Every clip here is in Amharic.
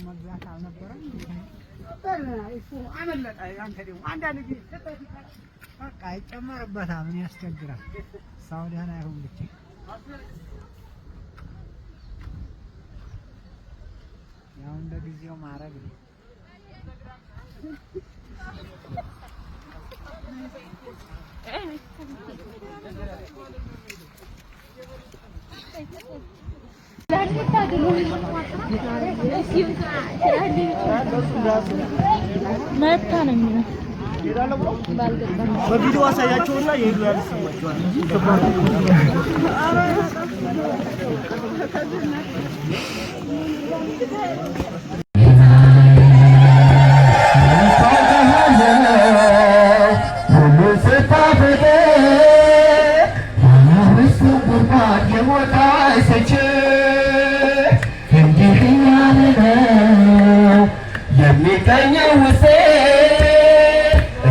መግዛት አልነበረም እሱ አመለጠ። አንተ ደግሞ አንዳንድ ጊዜ በቃ ይጨመርበታል። ምን ያስቸግራል? ሰው ደህና ይሁን ብቻ። ያው እንደ ጊዜው ማረግ ነው። መታ ነው የሚለው በቪዲዮ አሳያቸውና የይሉያል ሰማቸዋል።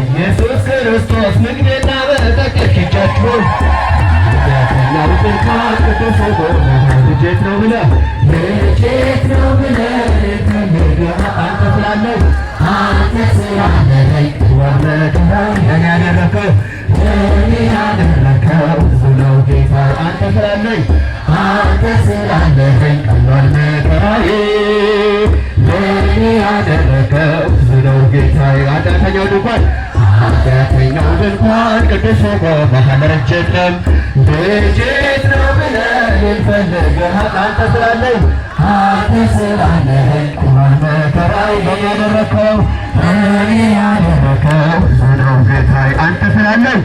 ኢየሱስ ክርስቶስ ንግደና በተከሽቻችሁ ያተኛው ተንካት ተሰዶ ልጄት ነው ብለህ አንተ ስላለህ አንተ ስላለህ ወረደው ለኔ ያደረከው ብዙ ነው ጌታ አንተ ስላለህ ቀሏል መከራዬ ለኔ ያደረከው ብዙ ነው ጌታ ኃጢአተኛው ድንኳን ቅዱስ በመሃል ረጀትም ልጄት ነው ብለህ ልፈልግህ አንተ ስላለህ ቀሏል መከራዬ ለኔ ያደረከው ብዙ ነው ጌታ አንተ ስላለህ